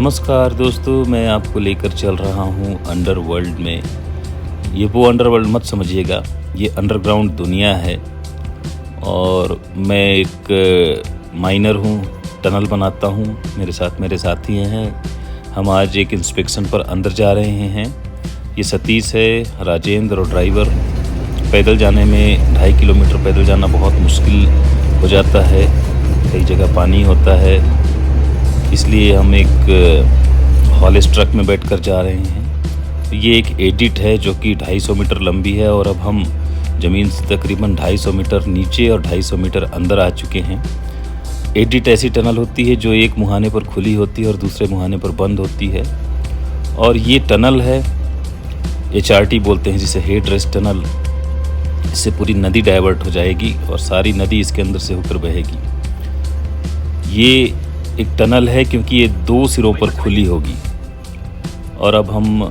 नमस्कार दोस्तों, मैं आपको लेकर चल रहा हूँ अंडरवर्ल्ड में। ये वो अंडरवर्ल्ड मत समझिएगा, ये अंडरग्राउंड दुनिया है। और मैं एक माइनर हूँ, टनल बनाता हूँ। मेरे साथ मेरे साथी हैं। हम आज एक इंस्पेक्शन पर अंदर जा रहे हैं। ये सतीश है, राजेंद्र और ड्राइवर। पैदल जाने में 2.5 किलोमीटर पैदल जाना बहुत मुश्किल हो जाता है। कई जगह पानी होता है, इसलिए हम एक हॉलेस ट्रक में बैठकर जा रहे हैं। ये एक एडिट है जो कि 250 मीटर लंबी है और अब हम ज़मीन से तकरीबन 250 मीटर नीचे और 250 मीटर अंदर आ चुके हैं। एडिट ऐसी टनल होती है जो एक मुहाने पर खुली होती है और दूसरे मुहाने पर बंद होती है। और ये टनल है, HRT बोलते हैं जिसे हेड रेस्ट टनल। इससे पूरी नदी डाइवर्ट हो जाएगी और सारी नदी इसके अंदर से होकर बहेगी। ये एक टनल है क्योंकि ये 2 सिरों पर खुली होगी। और अब हम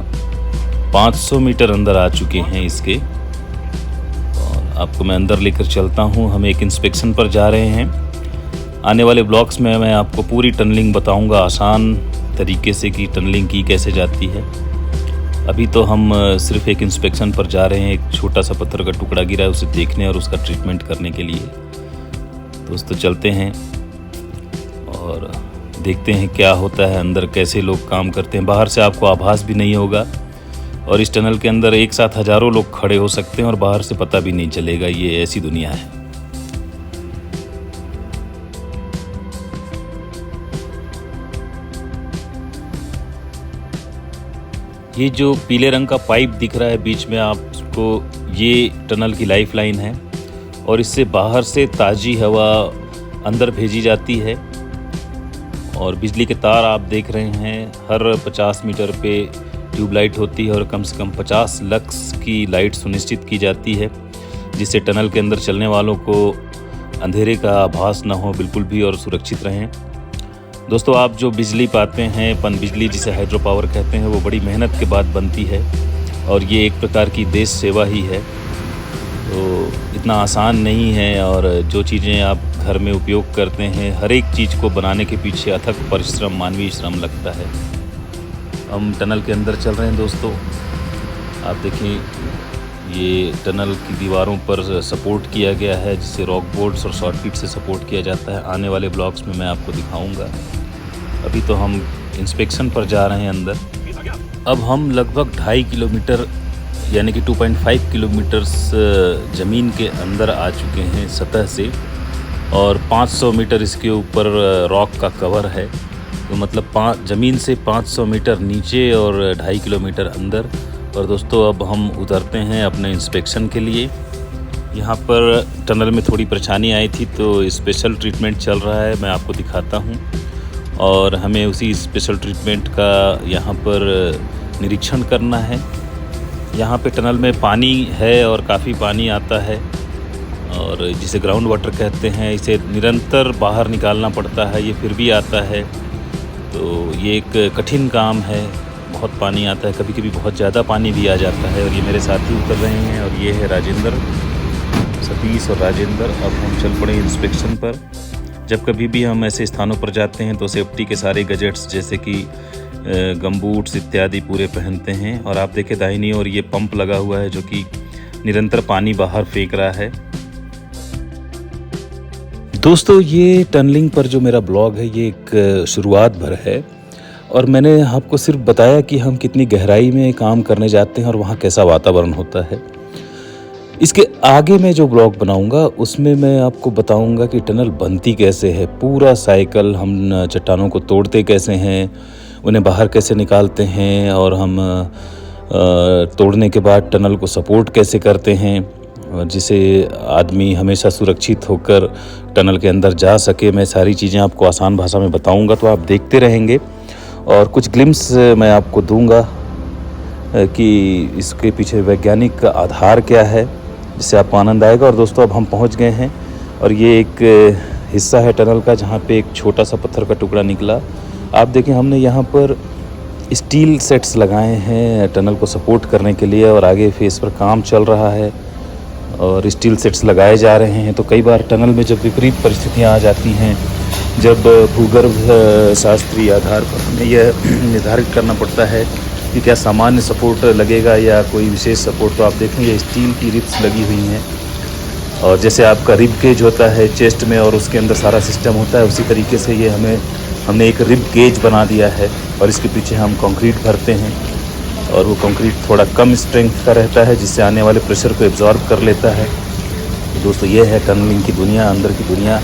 500 मीटर अंदर आ चुके हैं इसके। और आपको मैं अंदर लेकर चलता हूँ। हम एक इंस्पेक्शन पर जा रहे हैं। आने वाले ब्लॉग्स में मैं आपको पूरी टनलिंग बताऊँगा, आसान तरीके से कि टनलिंग की कैसे जाती है। अभी तो हम सिर्फ एक इंस्पेक्शन पर जा रहे हैं। एक छोटा सा पत्थर का टुकड़ा गिरा है, उसे देखने और उसका ट्रीटमेंट करने के लिए। दोस्तों चलते हैं और देखते हैं क्या होता है अंदर, कैसे लोग काम करते हैं। बाहर से आपको आभास भी नहीं होगा और इस टनल के अंदर एक साथ हज़ारों लोग खड़े हो सकते हैं और बाहर से पता भी नहीं चलेगा। ये ऐसी दुनिया है। ये जो पीले रंग का पाइप दिख रहा है बीच में आपको, ये टनल की लाइफ लाइन है और इससे बाहर से ताज़ी हवा अंदर भेजी जाती है। और बिजली के तार आप देख रहे हैं, हर 50 मीटर पे ट्यूबलाइट होती है और कम से कम 50 लक्स की लाइट सुनिश्चित की जाती है, जिससे टनल के अंदर चलने वालों को अंधेरे का आभास न हो बिल्कुल भी और सुरक्षित रहें। दोस्तों, आप जो बिजली पाते हैं, पन बिजली जिसे हाइड्रो पावर कहते हैं, वो बड़ी मेहनत के बाद बनती है और ये एक प्रकार की देश सेवा ही है। तो इतना आसान नहीं है और जो चीज़ें आप घर में उपयोग करते हैं, हर एक चीज़ को बनाने के पीछे अथक परिश्रम, मानवीय श्रम लगता है। हम टनल के अंदर चल रहे हैं दोस्तों। आप देखें, ये टनल की दीवारों पर सपोर्ट किया गया है, जिसे रॉक बोर्ड्स और शॉर्टकिट से सपोर्ट किया जाता है। आने वाले ब्लॉग्स में मैं आपको दिखाऊंगा। अभी तो हम इंस्पेक्शन पर जा रहे हैं अंदर। अब हम लगभग 2.5 किलोमीटर यानी कि 2.5 किलोमीटर्स ज़मीन के अंदर आ चुके हैं सतह से, और 500 मीटर इसके ऊपर रॉक का कवर है। तो मतलब ज़मीन से 500 मीटर नीचे और 2.5 किलोमीटर अंदर। और दोस्तों, अब हम उतरते हैं अपने इंस्पेक्शन के लिए। यहाँ पर टनल में थोड़ी परेशानी आई थी, तो स्पेशल ट्रीटमेंट चल रहा है, मैं आपको दिखाता हूँ। और हमें उसी स्पेशल ट्रीटमेंट का यहाँ पर निरीक्षण करना है। यहाँ पे टनल में पानी है और काफ़ी पानी आता है, और जिसे ग्राउंड वाटर कहते हैं। इसे निरंतर बाहर निकालना पड़ता है, ये फिर भी आता है। तो ये एक कठिन काम है। बहुत पानी आता है, कभी कभी बहुत ज़्यादा पानी भी आ जाता है। और ये मेरे साथी उतर रहे हैं और ये है राजेंद्र, सतीश और राजेंद्र। अब हम चल पड़े इंस्पेक्शन पर। जब कभी भी हम ऐसे स्थानों पर जाते हैं तो सेफ्टी के सारे गैजेट्स जैसे कि गमबूट्स इत्यादि पूरे पहनते हैं। और आप देखें दाहिनी ओर ये पंप लगा हुआ है जो कि निरंतर पानी बाहर फेंक रहा है। दोस्तों, ये टनलिंग पर जो मेरा ब्लॉग है, ये एक शुरुआत भर है और मैंने आपको सिर्फ बताया कि हम कितनी गहराई में काम करने जाते हैं और वहाँ कैसा वातावरण होता है। इसके आगे मैं जो ब्लॉग बनाऊंगा उसमें मैं आपको बताऊंगा कि टनल बनती कैसे है, पूरा साइकिल। हम चट्टानों को तोड़ते कैसे हैं, उन्हें बाहर कैसे निकालते हैं, और हम तोड़ने के बाद टनल को सपोर्ट कैसे करते हैं, जिसे आदमी हमेशा सुरक्षित होकर टनल के अंदर जा सके। मैं सारी चीज़ें आपको आसान भाषा में बताऊंगा, तो आप देखते रहेंगे। और कुछ ग्लिम्स मैं आपको दूंगा कि इसके पीछे वैज्ञानिक आधार क्या है, जिससे आपको आनंद आएगा। और दोस्तों, अब हम पहुंच गए हैं और ये एक हिस्सा है टनल का जहां पे एक छोटा सा पत्थर का टुकड़ा निकला। आप देखें, हमने यहाँ पर स्टील सेट्स लगाए हैं टनल को सपोर्ट करने के लिए, और आगे फेस पर काम चल रहा है और स्टील सेट्स लगाए जा रहे हैं। तो कई बार टनल में जब विपरीत परिस्थितियाँ आ जाती हैं जब भूगर्भ शास्त्रीय आधार पर हमें यह निर्धारित करना पड़ता है कि क्या सामान्य सपोर्ट लगेगा या कोई विशेष सपोर्ट, तो आप देखेंगे स्टील की रिब्स लगी हुई हैं। और जैसे आपका रिब गेज होता है चेस्ट में और उसके अंदर सारा सिस्टम होता है, उसी तरीके से ये हमने एक रिब गेज बना दिया है और इसके पीछे हम कंक्रीट भरते हैं और वो कंक्रीट थोड़ा कम स्ट्रेंथ का रहता है जिससे आने वाले प्रेशर को एब्जॉर्ब कर लेता है। तो दोस्तों ये है टनलिंग की दुनिया, अंदर की दुनिया,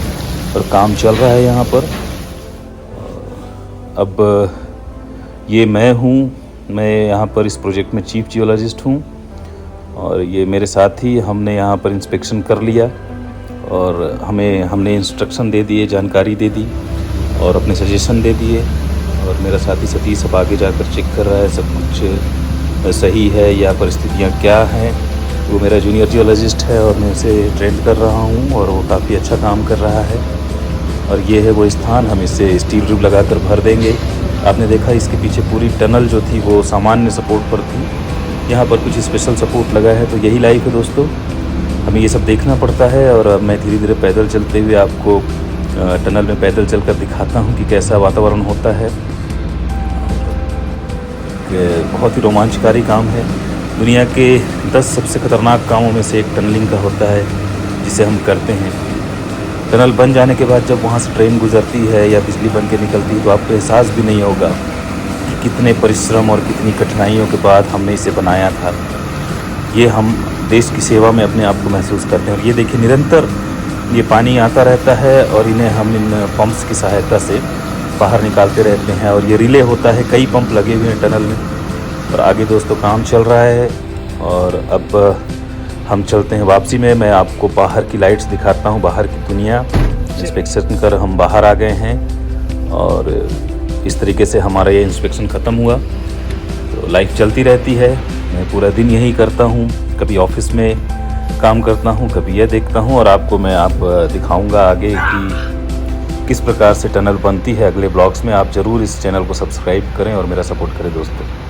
और काम चल रहा है यहाँ पर। अब ये मैं यहाँ पर इस प्रोजेक्ट में चीफ जियोलॉजिस्ट हूँ और ये मेरे साथी, हमने यहाँ पर इंस्पेक्शन कर लिया और हमने इंस्ट्रक्शन दे दिए, जानकारी दे दी और अपने सजेशन दे दिए। और मेरा साथी सतीश अब आगे जाकर चेक कर रहा है सब कुछ सही है या परिस्थितियाँ क्या हैं। वो मेरा जूनियर जियोलॉजिस्ट है और मैं उसे ट्रेन कर रहा हूँ और वो काफ़ी अच्छा काम कर रहा है। और ये है वो स्थान, हम इसे स्टील रिब लगाकर भर देंगे। आपने देखा इसके पीछे पूरी टनल जो थी वो सामान्य सपोर्ट पर थी, यहाँ पर कुछ स्पेशल सपोर्ट लगा है। तो यही लाइफ है दोस्तों, हमें ये सब देखना पड़ता है। और अब मैं धीरे धीरे पैदल चलते हुए आपको टनल में पैदल चलकर दिखाता हूँ कि कैसा वातावरण होता है। बहुत ही रोमांचकारी काम है। दुनिया के 10 सबसे ख़तरनाक कामों में से एक टनलिंग का होता है जिसे हम करते हैं। टनल बन जाने के बाद जब वहाँ से ट्रेन गुजरती है या बिजली बन के निकलती है तो आपको एहसास भी नहीं होगा कि कितने परिश्रम और कितनी कठिनाइयों के बाद हमने इसे बनाया था। ये हम देश की सेवा में अपने आप को महसूस करते हैं। और ये देखिए निरंतर ये पानी आता रहता है और इन्हें हम इन पंप्स की सहायता से बाहर निकालते रहते हैं। और ये रिले होता है, कई पंप लगे हुए हैं टनल में। और आगे दोस्तों काम चल रहा है और अब हम चलते हैं वापसी में। मैं आपको बाहर की लाइट्स दिखाता हूँ, बाहर की दुनिया। इंस्पेक्शन कर हम बाहर आ गए हैं और इस तरीके से हमारा ये इंस्पेक्शन ख़त्म हुआ। तो लाइफ चलती रहती है, मैं पूरा दिन यही करता हूँ। कभी ऑफिस में काम करता हूँ, कभी यह देखता हूँ और आपको मैं दिखाऊँगा आगे कि किस प्रकार से टनल बनती है अगले ब्लॉग्स में। आप ज़रूर इस चैनल को सब्सक्राइब करें और मेरा सपोर्ट करें दोस्तों।